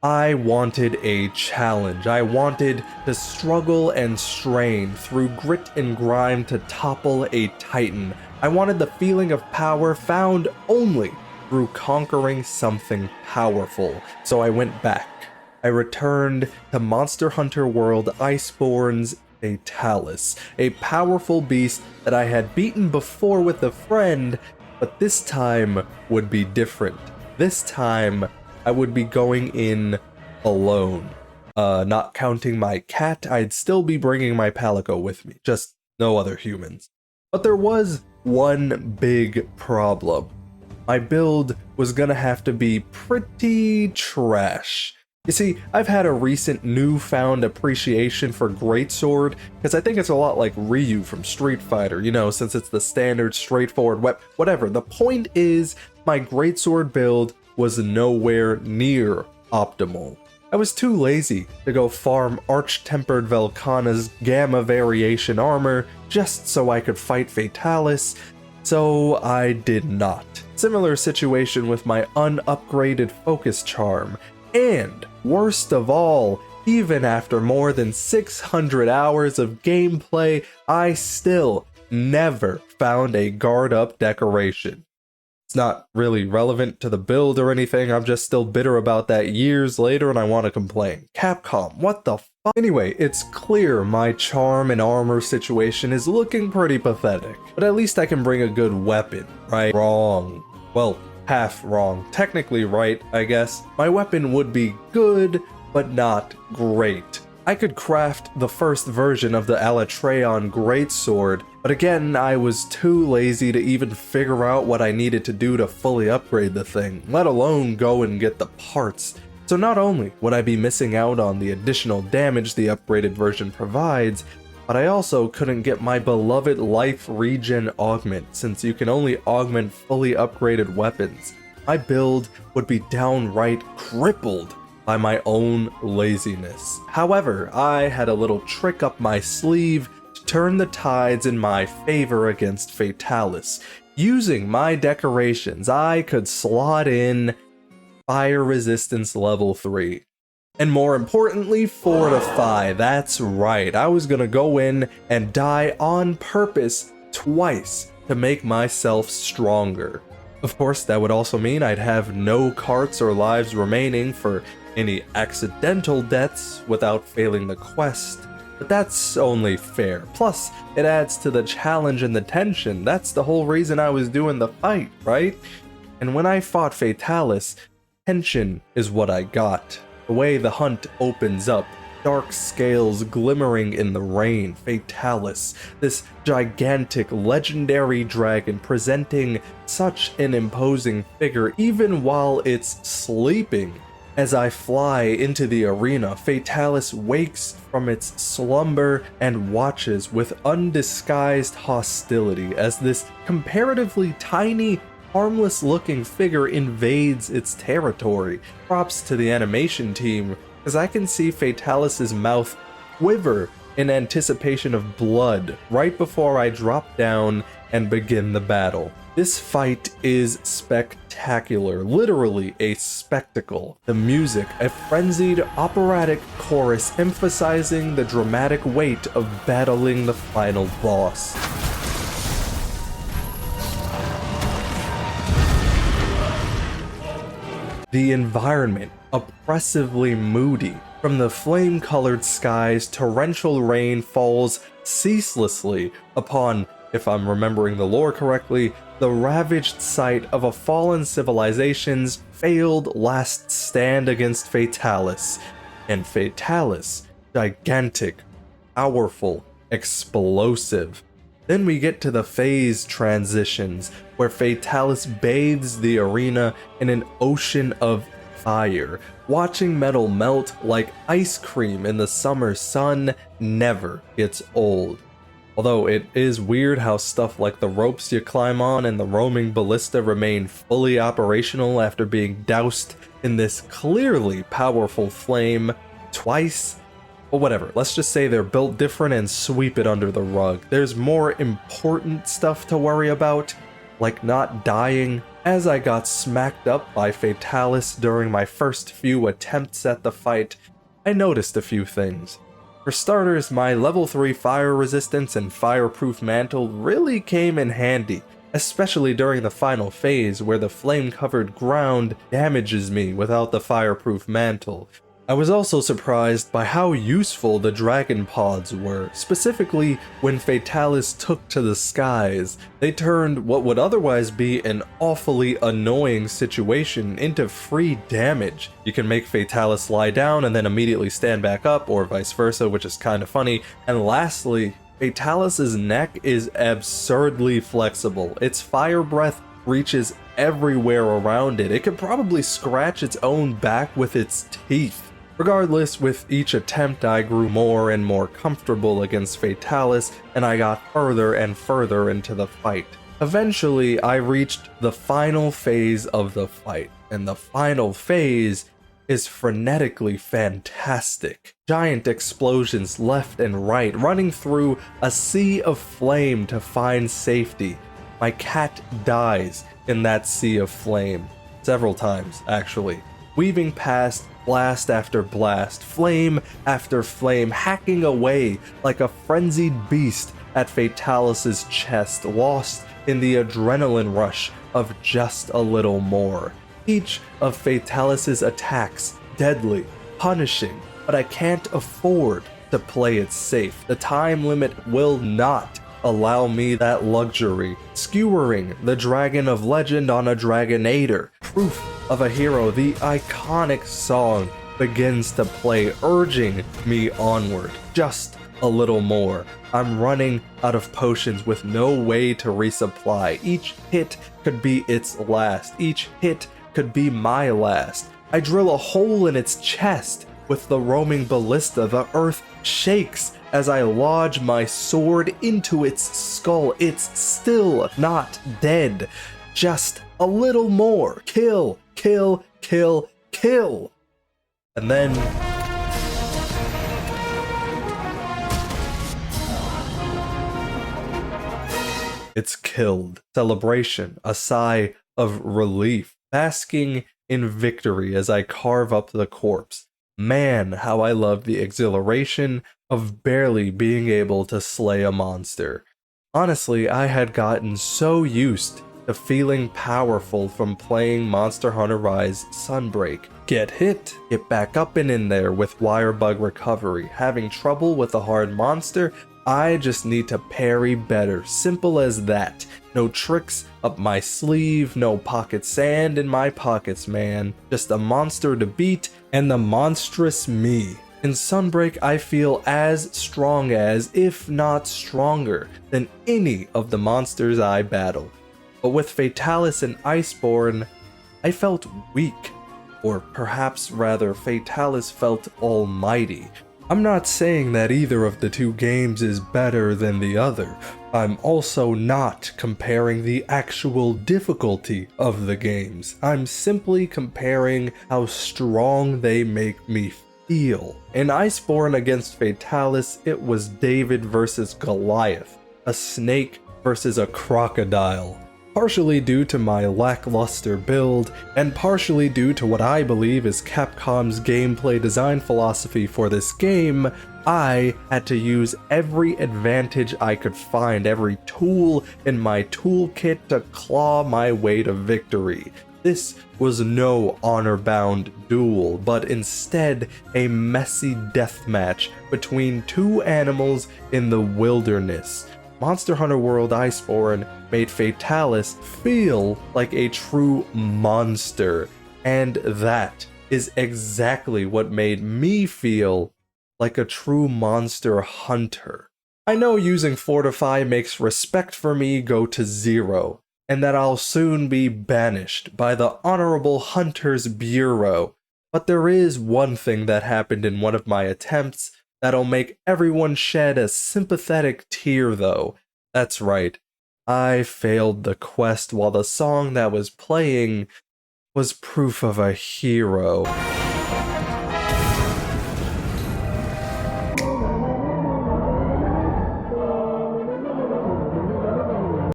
I wanted a challenge. I wanted to struggle and strain through grit and grime to topple a titan. I wanted the feeling of power found only through conquering something powerful. So I went back. I returned to Monster Hunter World Iceborne's Fatalis, a powerful beast that I had beaten before with a friend, but this time would be different. This time, I would be going in alone. Not counting my cat, I'd still be bringing my Palico with me, just no other humans. But there was one big problem. My build was gonna have to be pretty trash. You see, I've had a recent newfound appreciation for Greatsword, because I think it's a lot like Ryu from Street Fighter, you know, since it's the standard straightforward whatever. The point is, my Greatsword build was nowhere near optimal. I was too lazy to go farm Arch-Tempered Velkhana's Gamma Variation armor just so I could fight Fatalis, so I did not. Similar situation with my unupgraded Focus Charm, and worst of all, even after more than 600 hours of gameplay, I still never found a guard up decoration. It's not really relevant to the build or anything, I'm just still bitter about that years later and I want to complain. Capcom, what the fuck? Anyway, it's clear my charm and armor situation is looking pretty pathetic, but at least I can bring a good weapon, right? Wrong. Well, half wrong. Technically right, I guess. My weapon would be good, but not great. I could craft the first version of the Alatreon Greatsword, but again, I was too lazy to even figure out what I needed to do to fully upgrade the thing, let alone go and get the parts. So not only would I be missing out on the additional damage the upgraded version provides, but I also couldn't get my beloved life regen augment, since you can only augment fully upgraded weapons. My build would be downright crippled by my own laziness. However, I had a little trick up my sleeve to turn the tides in my favor against Fatalis. Using my decorations, I could slot in Fire Resistance level 3. And more importantly, Fortify. That's right, I was gonna go in and die on purpose twice to make myself stronger. Of course, that would also mean I'd have no carts or lives remaining for any accidental deaths without failing the quest, but that's only fair. Plus, it adds to the challenge and the tension. That's the whole reason I was doing the fight, right? And when I fought Fatalis, tension is what I got. The way the hunt opens up, dark scales glimmering in the rain, Fatalis, this gigantic legendary dragon presenting such an imposing figure even while it's sleeping. As I fly into the arena, Fatalis wakes from its slumber and watches with undisguised hostility as this comparatively tiny, harmless-looking figure invades its territory. Props to the animation team, as I can see Fatalis' mouth quiver in anticipation of blood right before I drop down and begin the battle. This fight is spectacular, literally a spectacle. The music, a frenzied operatic chorus emphasizing the dramatic weight of battling the final boss. The environment, oppressively moody. From the flame-colored skies, torrential rain falls ceaselessly upon, if I'm remembering the lore correctly, the ravaged site of a fallen civilization's failed last stand against Fatalis. And Fatalis, gigantic, powerful, explosive. Then we get to the phase transitions, where Fatalis bathes the arena in an ocean of fire. Watching metal melt like ice cream in the summer sun never gets old. Although it is weird how stuff like the ropes you climb on and the roaming ballista remain fully operational after being doused in this clearly powerful flame twice. But whatever, let's just say they're built different and sweep it under the rug. There's more important stuff to worry about. like not dying, as I got smacked up by Fatalis during my first few attempts at the fight, I noticed a few things. For starters, my level 3 fire resistance and fireproof mantle really came in handy, especially during the final phase where the flame-covered ground damages me without the fireproof mantle. I was also surprised by how useful the dragon pods were, specifically when Fatalis took to the skies. They turned what would otherwise be an awfully annoying situation into free damage. You can make Fatalis lie down and then immediately stand back up, or vice versa, which is kind of funny. And lastly, Fatalis' neck is absurdly flexible. Its fire breath reaches everywhere around it. It could probably scratch its own back with its teeth. Regardless, with each attempt I grew more and more comfortable against Fatalis, and I got further and further into the fight. Eventually, I reached the final phase of the fight, and the final phase is frenetically fantastic. Giant explosions left and right, running through a sea of flame to find safety. My cat dies in that sea of flame, several times actually, weaving past blast after blast, flame after flame, hacking away like a frenzied beast at Fatalis' chest, lost in the adrenaline rush of just a little more. Each of Fatalis' attacks deadly, punishing, but I can't afford to play it safe. The time limit will not allow me that luxury. Skewering the Dragon of Legend on a Dragonator, proof of a hero, the iconic song begins to play, urging me onward. Just a little more. I'm running out of potions with no way to resupply. Each hit could be its last. Each hit could be my last. I drill a hole in its chest with the roaming ballista. The earth shakes as I lodge my sword into its skull. It's still not dead. Just a little more. Kill, kill, kill, kill. And then it's killed. Celebration, a sigh of relief, basking in victory as I carve up the corpse. Man, how I love the exhilaration of barely being able to slay a monster. Honestly, I had gotten so used to feeling powerful from playing Monster Hunter Rise Sunbreak. Get hit, get back up and in there with wire bug recovery. Having trouble with a hard monster, I just need to parry better. Simple as that. No tricks up my sleeve, no pocket sand in my pockets, man. Just a monster to beat and the monstrous me. In Sunbreak, I feel as strong as, if not stronger, than any of the monsters I battle. But with Fatalis and Iceborne, I felt weak. Or perhaps rather, Fatalis felt almighty. I'm not saying that either of the two games is better than the other. I'm also not comparing the actual difficulty of the games. I'm simply comparing how strong they make me feel. In Iceborne against Fatalis, it was David versus Goliath, a snake versus a crocodile. Partially due to my lackluster build, and partially due to what I believe is Capcom's gameplay design philosophy for this game, I had to use every advantage I could find, every tool in my toolkit to claw my way to victory. This was no honor-bound duel, but instead a messy deathmatch between two animals in the wilderness. Monster Hunter World Iceborne made Fatalis feel like a true monster, and that is exactly what made me feel like a true monster hunter. I know using Fortify makes respect for me go to zero, and that I'll soon be banished by the Honorable Hunters Bureau, but there is one thing that happened in one of my attempts that'll make everyone shed a sympathetic tear though. That's right, I failed the quest while the song that was playing was proof of a hero.